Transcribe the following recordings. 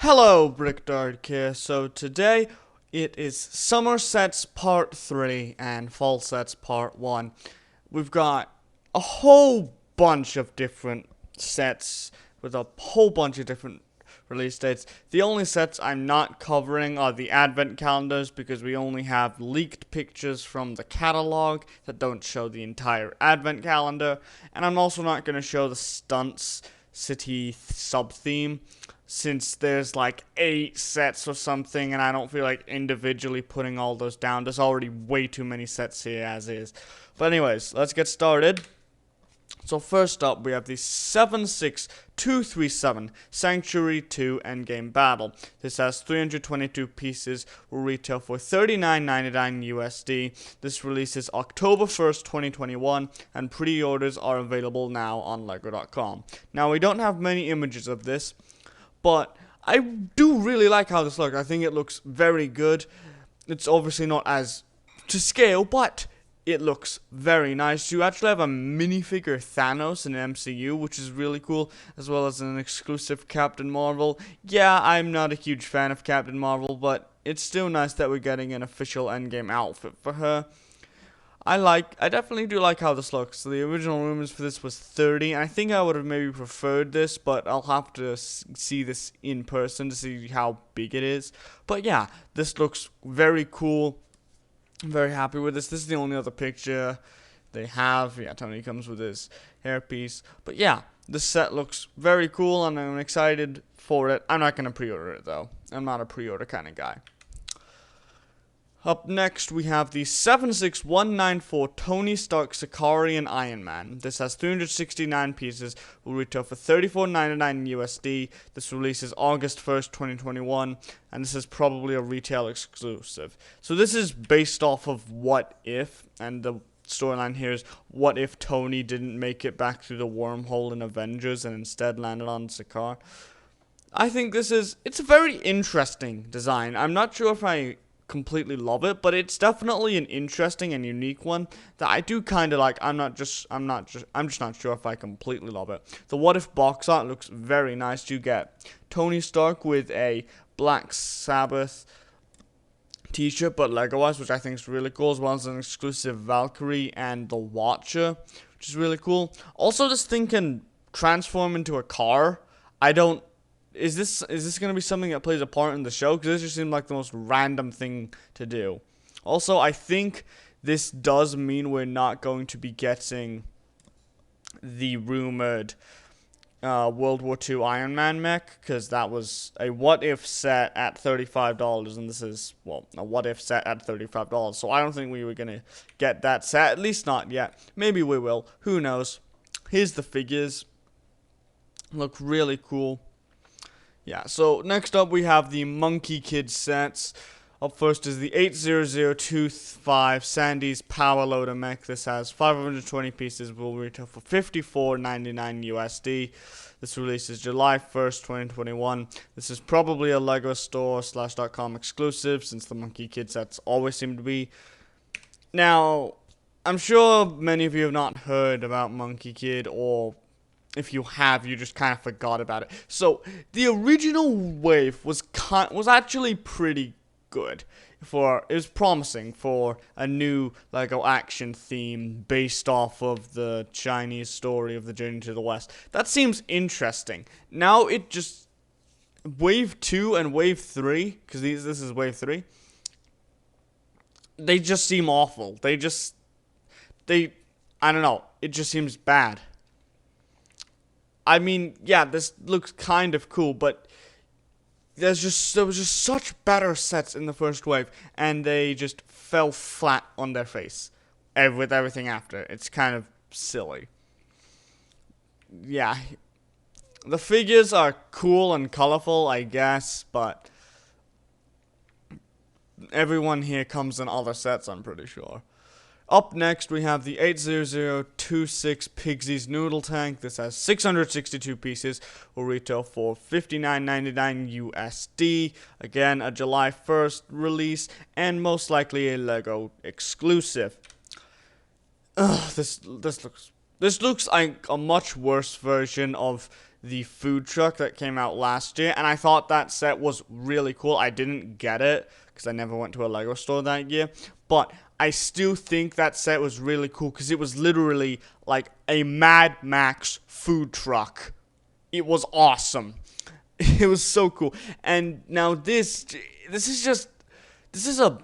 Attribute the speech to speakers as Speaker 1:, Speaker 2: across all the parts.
Speaker 1: Hello, Brickdark here. So today it is Summer Sets Part 3 and Fall Sets Part 1. We've got a whole bunch of different sets with a whole bunch of different release dates. The only sets I'm not covering are the advent calendars because we only have leaked pictures from the catalog that don't show the entire advent calendar. And I'm also not going to show the stunts city sub-theme since there's like 8 sets or something and I don't feel like individually putting all those down. There's already way too many sets here as is. But anyways, let's get started. So first up, we have the 76237 Sanctuary 2 Endgame Battle. This has 322 pieces, will retail for $39.99 USD. This releases October 1st, 2021, and pre-orders are available now on LEGO.com. Now, we don't have many images of this, but I do really like how this looks. I think it looks very good. It's obviously not as to scale, but it looks very nice. You actually have a minifigure Thanos in MCU, which is really cool, as well as an exclusive Captain Marvel. Yeah, I'm not a huge fan of Captain Marvel, but it's still nice that we're getting an official Endgame outfit for her. I definitely do like how this looks. So the original rumors for this was 30, and I think I would have maybe preferred this, but I'll have to see this in person to see how big it is. But yeah, this looks very cool. I'm very happy with this. This is the only other picture they have. Yeah, Tony comes with his hairpiece. But yeah, this set looks very cool, and I'm excited for it. I'm not going to pre-order it, though. I'm not a pre-order kind of guy. Up next, we have the 76194 Tony Stark Sicarian Iron Man. This has 369 pieces, will retail for $34.99 USD. This releases August 1st, 2021, and this is probably a retail exclusive. So this is based off of What If, and the storyline here is what if Tony didn't make it back through the wormhole in Avengers and instead landed on Sakaar. I think it's a very interesting design. I'm not sure if I completely love it, but it's definitely an interesting and unique one that I do kind of like. I'm just not sure if I completely love it. The What If box art looks very nice. You get Tony Stark with a Black Sabbath t-shirt, but Lego-wise, which I think is really cool, as well as an exclusive Valkyrie and the Watcher, which is really cool. Also, this thing can transform into a car. Is this going to be something that plays a part in the show? Because this just seemed like the most random thing to do. Also, I think this does mean we're not going to be getting the rumored World War II Iron Man mech, because that was a What If set at $35, and this is, well, a What If set at $35. So I don't think we were going to get that set, at least not yet. Maybe we will. Who knows? Here's the figures. Look really cool. Yeah, so next up we have the Monkey Kid sets. Up first is the 80025 Sandy's Power Loader mech. This has 520 pieces, will retail for $54.99 USD. This releases July 1st, 2021. This is probably a LEGO Store/.com exclusive, since the Monkey Kid sets always seem to be. Now, I'm sure many of you have not heard about Monkey Kid, or if you have, you just kind of forgot about it. So the original wave was actually pretty good. It was promising for a new LEGO action theme based off of the Chinese story of the Journey to the West. That seems interesting. Now it just Wave 2 and Wave 3, because this is Wave 3. They just seem awful. I don't know. It just seems bad. I mean, yeah, this looks kind of cool, but there was just such better sets in the first wave, and they just fell flat on their face with everything after. It's kind of silly. Yeah, the figures are cool and colorful, I guess, but everyone here comes in other sets, I'm pretty sure. Up next, we have the 80026 Pigsy's Noodle Tank. This has 662 pieces, will retail for $59.99 USD. Again, a July 1st release, and most likely a LEGO exclusive. This looks like a much worse version of the food truck that came out last year, and I thought that set was really cool. I didn't get it because I never went to a Lego store that year, but I still think that set was really cool because it was literally like a Mad Max food truck. It was awesome. It was so cool. And now this is a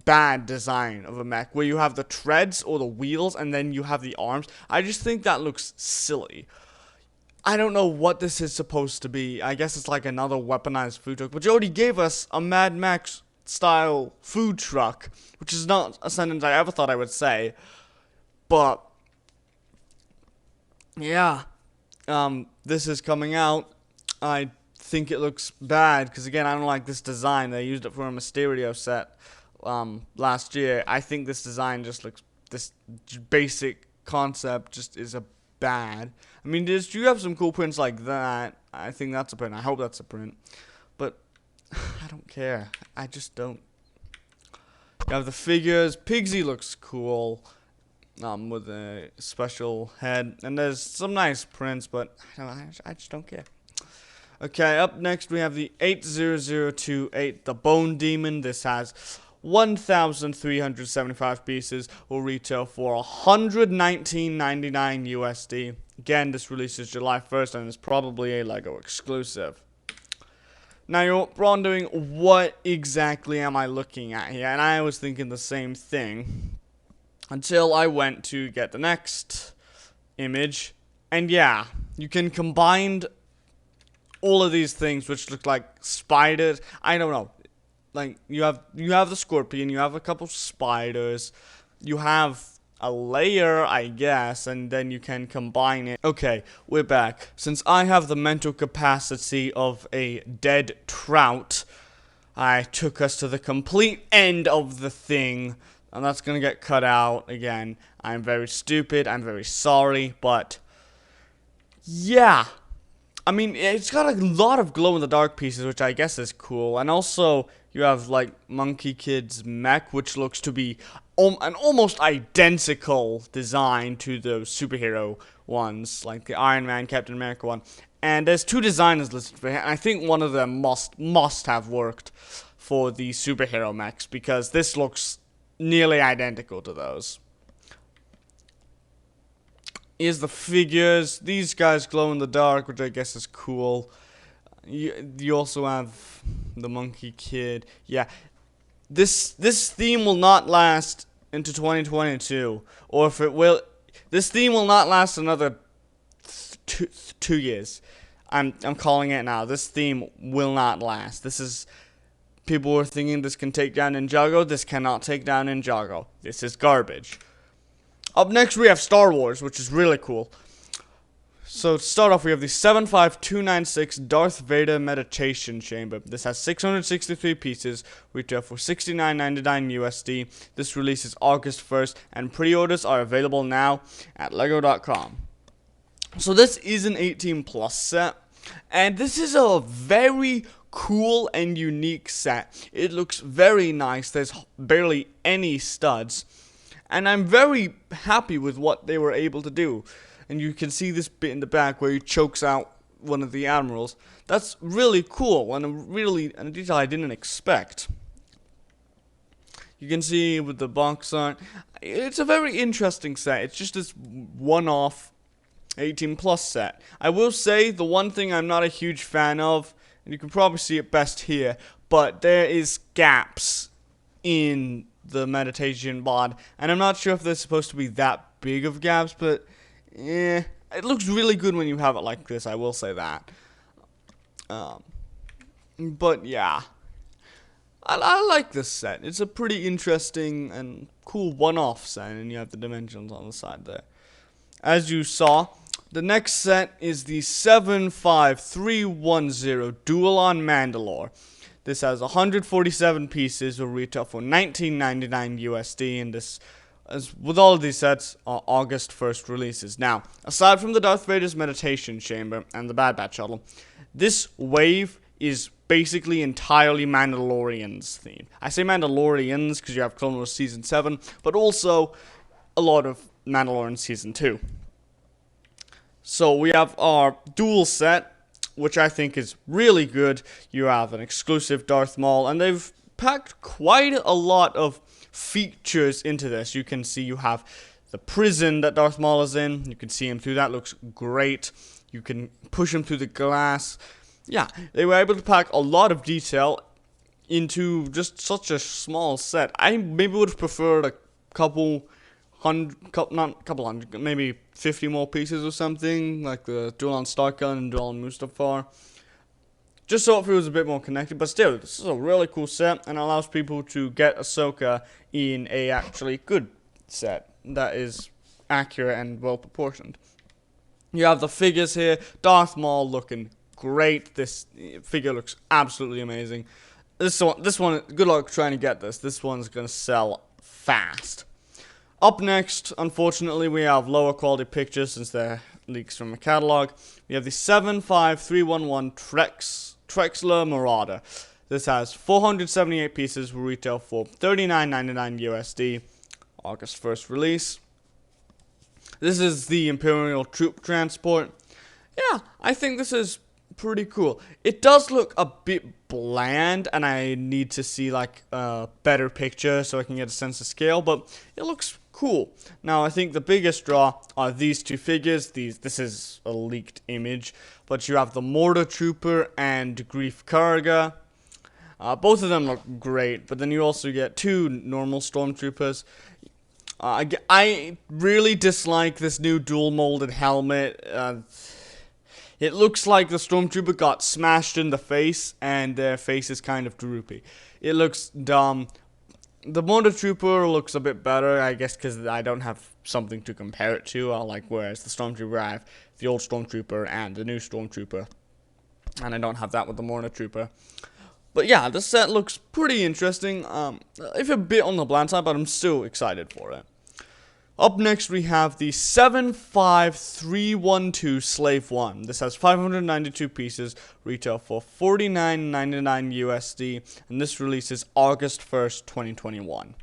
Speaker 1: bad design of a mech where you have the treads or the wheels and then you have the arms. I just think that looks silly. I don't know what this is supposed to be. I guess it's like another weaponized food truck. But you already gave us a Mad Max style food truck, which is not a sentence I ever thought I would say. But yeah, this is coming out. I think it looks bad because again, I don't like this design. They used it for a Mysterio set last year. I think this design just looks, this basic concept just is a bad. I mean, you have some cool prints like that. I think that's a print. I hope that's a print. But I don't care. I just don't. You have the figures. Pigsy looks cool. With a special head. And there's some nice prints, but I just don't care. Okay, up next we have the 80028, the Bone Demon. This has 1,375 pieces, will retail for $119.99 USD. Again, this releases July 1st and is probably a Lego exclusive. Now you're wondering, what exactly am I looking at here? And I was thinking the same thing until I went to get the next image. And yeah, you can combine all of these things which look like spiders. I don't know. Like you have the scorpion, you have a couple spiders, you have a layer, I guess, and then you can combine it. Okay, we're back. Since I have the mental capacity of a dead trout, I took us to the complete end of the thing, and that's gonna get cut out again. I'm very stupid, I'm very sorry, but yeah. I mean, it's got a lot of glow-in-the-dark pieces, which I guess is cool. And also, you have, like, Monkey Kid's mech, which looks to be an almost identical design to the superhero ones, like the Iron Man, Captain America one. And there's two designers listed for it, and I think one of them must have worked for the superhero mechs, because this looks nearly identical to those. Here's the figures. These guys glow in the dark, which I guess is cool. You also have the Monkey Kid. Yeah, this theme will not last into 2022, or if it will, this theme will not last another two years. I'm calling it now. This theme will not last. This is, people were thinking this can take down Ninjago. This cannot take down Ninjago. This is garbage. Up next, we have Star Wars, which is really cool. So, to start off, we have the 75296 Darth Vader Meditation Chamber. This has 663 pieces, retail for $69.99 USD. This releases August 1st, and pre-orders are available now at Lego.com. So, this is an 18+ set, and this is a very cool and unique set. It looks very nice. There's barely any studs. And I'm very happy with what they were able to do. And you can see this bit in the back where he chokes out one of the admirals. That's really cool and a detail I didn't expect. You can see with the box art, it's a very interesting set. It's just this one-off 18+ set. I will say the one thing I'm not a huge fan of, and you can probably see it best here, but there is gaps in the meditation bod, and I'm not sure if they're supposed to be that big of gaps, but it looks really good when you have it like this, I will say that. But yeah, I like this set. It's a pretty interesting and cool one-off set, and you have the dimensions on the side there. As you saw, the next set is the 75310 Duel on Mandalore. This has 147 pieces, will retail for $19.99 USD, and this, as with all of these sets, are August 1st releases. Now, aside from the Darth Vader's Meditation Chamber and the Bad Batch shuttle, this wave is basically entirely Mandalorians themed. I say Mandalorians because you have Clone Wars Season 7, but also a lot of Mandalorian Season 2. So we have our dual set, which I think is really good. You have an exclusive Darth Maul, and they've packed quite a lot of features into this. You can see you have the prison that Darth Maul is in. You can see him through that. Looks great. You can push him through the glass. Yeah, they were able to pack a lot of detail into just such a small set. I maybe would have preferred a couple not couple hundred, maybe 50 more pieces or something, like the dual on Starkiller and dual on Mustafar. Just so it feels a bit more connected, but still, this is a really cool set and allows people to get Ahsoka in a actually good set that is accurate and well proportioned. You have the figures here. Darth Maul looking great. This figure looks absolutely amazing. This one, good luck trying to get this. This one's gonna sell fast. Up next, unfortunately, we have lower quality pictures since they're leaks from a catalog. We have the 75311 Trexler Marauder. This has 478 pieces, will retail for $39.99 USD. August 1st release. This is the Imperial Troop Transport. Yeah, I think this is pretty cool. It does look a bit bland, and I need to see like a better picture so I can get a sense of scale, but it looks cool. Now, I think the biggest draw are these two figures. This is a leaked image, but you have the Mortar Trooper and Grief Karga. Both of them look great, but then you also get two normal Stormtroopers. I really dislike this new dual molded helmet. It looks like the Stormtrooper got smashed in the face, and their face is kind of droopy. It looks dumb. The Mortar Trooper looks a bit better, I guess, because I don't have something to compare it to. Whereas the Stormtrooper, I have the old Stormtrooper and the new Stormtrooper, and I don't have that with the Mortar Trooper. But yeah, this set looks pretty interesting. If a bit on the bland side, but I'm still excited for it. Up next, we have the 75312 Slave 1. This has 592 pieces, retail for $49.99 USD, and this releases August 1st, 2021.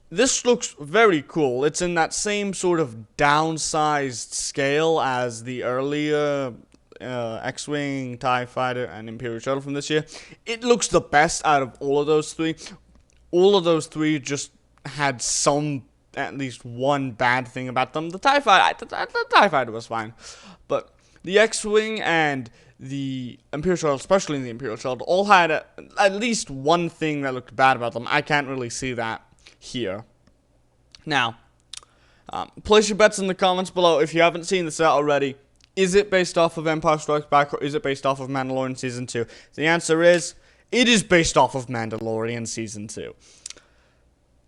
Speaker 1: This looks very cool. It's in that same sort of downsized scale as the earlier X-Wing, TIE Fighter, and Imperial Shuttle from this year. It looks the best out of all of those three. All of those three just had at least one bad thing about them. The TIE Fighter was fine, but the X-Wing and the Imperial Shuttle, especially the Imperial Shuttle, all had at least one thing that looked bad about them. I can't really see that here. Now, place your bets in the comments below if you haven't seen the set already. Is it based off of Empire Strikes Back, or is it based off of Mandalorian Season 2? The answer is, it is based off of Mandalorian Season 2.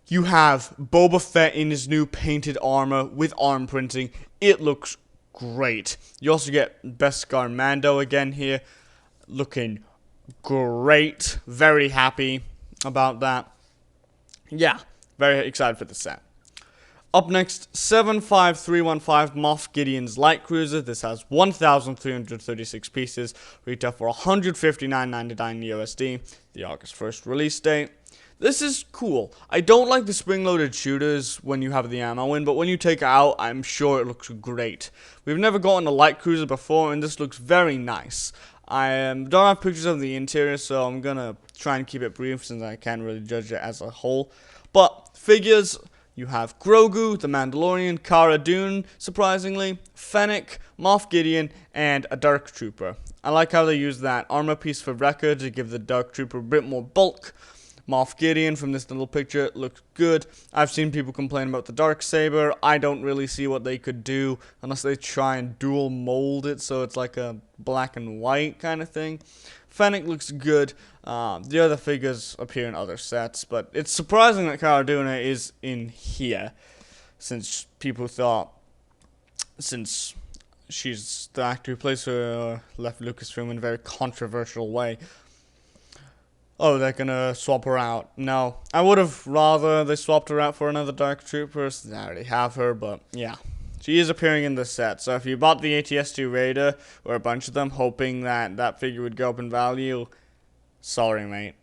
Speaker 1: You have Boba Fett in his new painted armor with arm printing. It looks great. You also get Beskar Mando again here, looking great. Very happy about that. Yeah, very excited for the set. Up next, 75315 Moff Gideon's Light Cruiser. This has 1,336 pieces, retail for $159.99 USD, the August 1st release date. This is cool. I don't like the spring-loaded shooters when you have the ammo in, but when you take it out, I'm sure it looks great. We've never gotten a light cruiser before, and this looks very nice. I don't have pictures of the interior, so I'm gonna try and keep it brief since I can't really judge it as a whole. But figures, you have Grogu, the Mandalorian, Cara Dune, surprisingly, Fennec, Moff Gideon, and a Dark Trooper. I like how they use that armor piece for Wrecker to give the Dark Trooper a bit more bulk. Moff Gideon from this little picture looks good. I've seen people complain about the Darksaber. I don't really see what they could do unless they try and dual mold it so it's like a black and white kind of thing. Fennec looks good. The other figures appear in other sets, but it's surprising that Cara Dune is in here, since people thought, since she's the actor who plays her left Lucasfilm in a very controversial way. Oh, they're gonna swap her out. No, I would have rather they swapped her out for another Dark Trooper, since I already have her, but yeah. She is appearing in this set, so if you bought the ATS-2 Raider, or a bunch of them, hoping that that figure would go up in value, sorry, mate.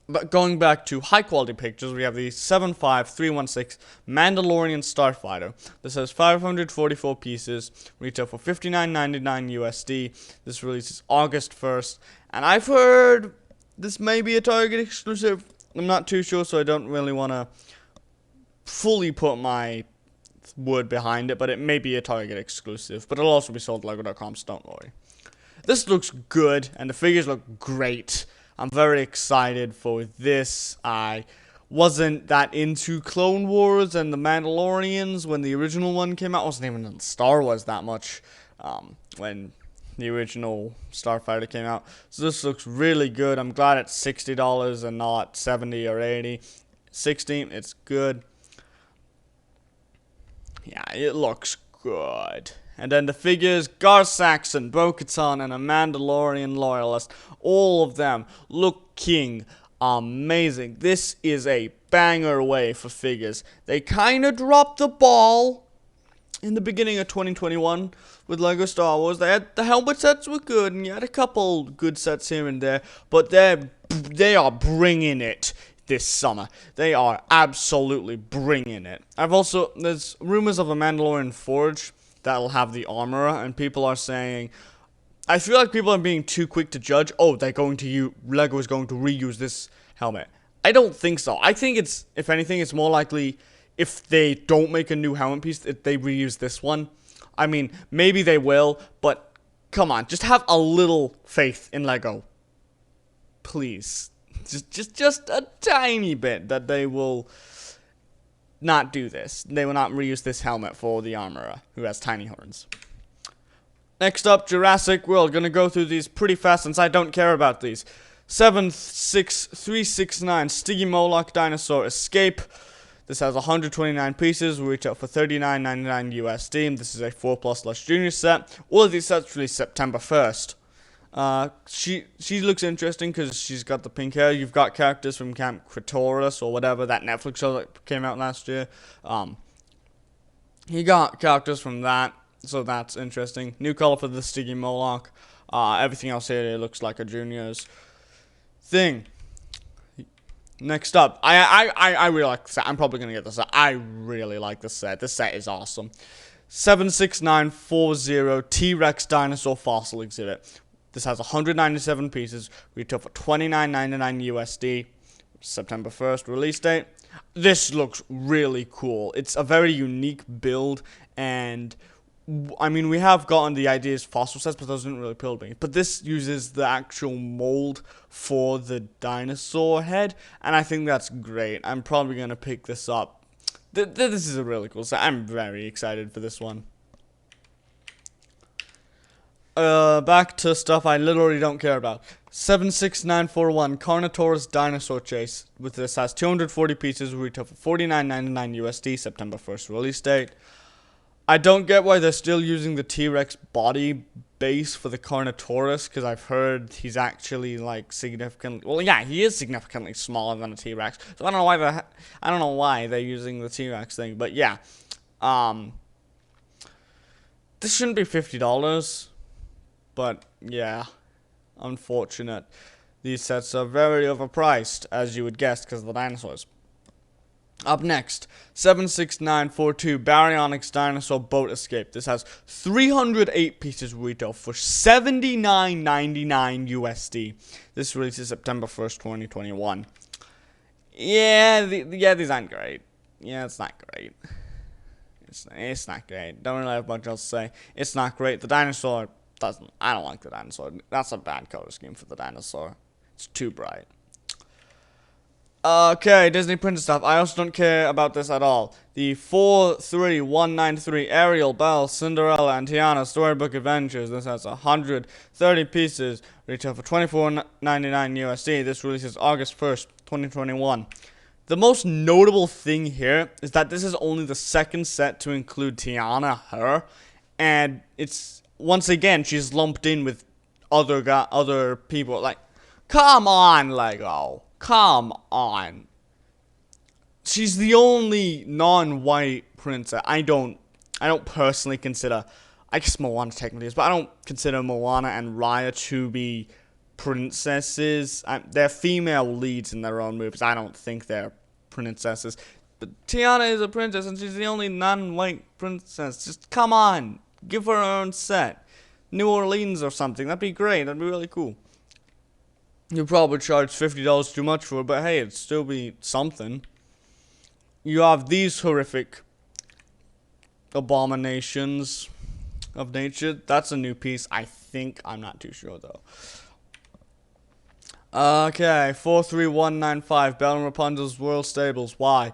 Speaker 1: But going back to high quality pictures, we have the 75316 Mandalorian Starfighter. This has 544 pieces, retail for $59.99 USD. This releases August 1st, and I've heard this may be a Target exclusive. I'm not too sure, so I don't really want to fully put my word behind it, but it may be a Target exclusive. But it'll also be sold at Lego.com, so don't worry. This looks good, and the figures look great. I'm very excited for this. I wasn't that into Clone Wars and the Mandalorians when the original one came out. I wasn't even in Star Wars that much when the original Starfighter came out. So this looks really good. I'm glad it's $60 and not $70 or $80. $60, it's good. Yeah, it looks good. And then the figures, Gar Saxon, Bo-Katan, and a Mandalorian loyalist. All of them looking amazing. This is a banger way for figures. They kind of dropped the ball in the beginning of 2021 with LEGO Star Wars. They had the helmet sets were good, and you had a couple good sets here and there. But they are bringing it this summer. They are absolutely bringing it. There's rumors of a Mandalorian Forge that'll have the armor, and people are saying, I feel like people are being too quick to judge. Oh, Lego is going to reuse this helmet. I don't think so. I think if anything, it's more likely if they don't make a new helmet piece, that they reuse this one. I mean, maybe they will, but come on, just have a little faith in Lego, please. Just a tiny bit that they will not do this. They will not reuse this helmet for the armorer who has tiny horns. Next up, Jurassic World. Gonna go through these pretty fast since I don't care about these. 76369 Stygimoloch Dinosaur Escape. This has 129 pieces, will retail for $39.99 USD. This is a 4+ junior set. All of these sets released September 1st. She looks interesting because she's got the pink hair. You've got characters from Camp Cretaurus or whatever, that Netflix show that came out last year. You got characters from that, so that's interesting. New color for the Stygimoloch. Everything else here looks like a junior's thing. Next up, I really like the set. I'm probably gonna get this set. I really like this set. This set is awesome. 76940 T-Rex Dinosaur Fossil Exhibit. This has 197 pieces, retail for $29.99 USD, September 1st release date. This looks really cool. It's a very unique build, and I mean, we have gotten the ideas fossil sets, but those didn't really appeal to me. But this uses the actual mold for the dinosaur head, and I think that's great. I'm probably going to pick this up. This is a really cool set. I'm very excited for this one. Back to stuff I literally don't care about. 76941 Carnotaurus Dinosaur Chase. With this has 240 pieces, retail for $49.99 USD, September 1st release date. I don't get why they're still using the T-Rex body base for the Carnotaurus, because I've heard he's actually like significantly, well, yeah, he is significantly smaller than a T-Rex. So I don't know why they're using the T-Rex thing, but yeah. This shouldn't be $50. But, yeah, unfortunate. These sets are very overpriced, as you would guess, because of the dinosaurs. Up next, 76942 Baryonyx Dinosaur Boat Escape. This has 308 pieces retail for $79.99 USD. This releases September 1st, 2021. Yeah, these aren't great. Yeah, it's not great. It's not great. Don't really have much else to say. It's not great. The dinosaur... I don't like the dinosaur. That's a bad color scheme for the dinosaur. It's too bright. Okay, Disney Princess stuff. I also don't care about this at all. The 43193 Ariel, Belle, Cinderella, and Tiana Storybook Adventures. This has 130 pieces. Retail for $24.99 USD. This releases August 1st, 2021. The most notable thing here is that this is only the second set to include Tiana, her, and it's... Once again, she's lumped in with other people. Like, come on, Lego. Come on. She's the only non-white princess. I don't personally consider... I guess Moana technically is, but I don't consider Moana and Raya to be princesses. They're female leads in their own movies. I don't think they're princesses. But Tiana is a princess, and she's the only non-white princess. Just come on. Give her own set. New Orleans or something. That'd be great. That'd be really cool. You'd probably charge $50 too much for it, but hey, it'd still be something. You have these horrific abominations of nature. That's a new piece, I think. I'm not too sure, though. Okay, 43195, Belle and Rapunzel's World Stables. Why?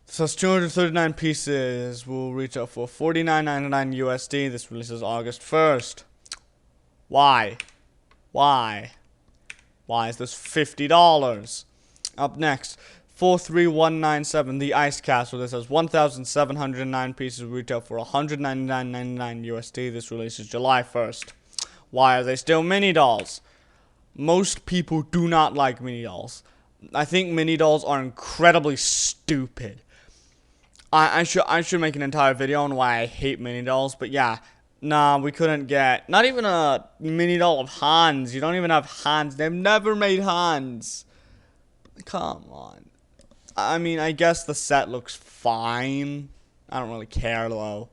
Speaker 1: So it's 239 pieces. Will retail for $49.99 USD. This releases August 1st. Why? Why? Why is this $50? Up next, 43197, the Ice Castle. This has 1,709 pieces. Retail for $199.99 USD. This releases July 1st. Why are they still mini dolls? Most people do not like mini dolls. I think mini dolls are incredibly stupid. I should make an entire video on why I hate mini dolls, but yeah. Nah, we couldn't get, not even a mini doll of Hans. You don't even have Hans. They've never made Hans. Come on. I mean, I guess the set looks fine. I don't really care, though.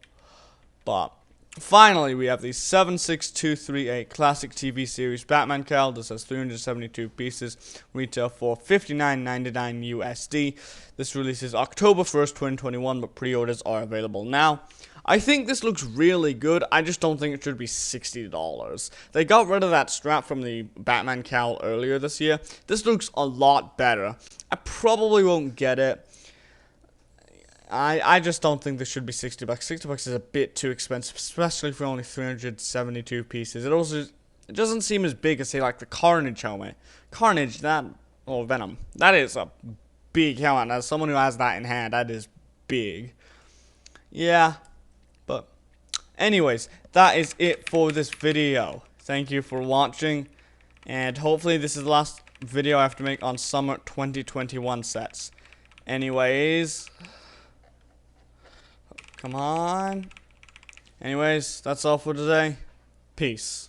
Speaker 1: But finally, we have the 76238 classic TV series Batman Cal. This has 372 pieces. Retail for $59.99 USD. This releases October 1st, 2021, but pre-orders are available now. I think this looks really good. I just don't think it should be $60. They got rid of that strap from the Batman Cal earlier this year. This looks a lot better. I probably won't get it. I just don't think this should be $60. $60 is a bit too expensive, especially for only 372 pieces. It doesn't seem as big as, say, like the Carnage helmet. Carnage, or Venom, that is a big helmet. As someone who has that in hand, that is big. Yeah. But anyways, that is it for this video. Thank you for watching, and hopefully this is the last video I have to make on summer 2021 sets. Anyways, come on. Anyways, that's all for today. Peace.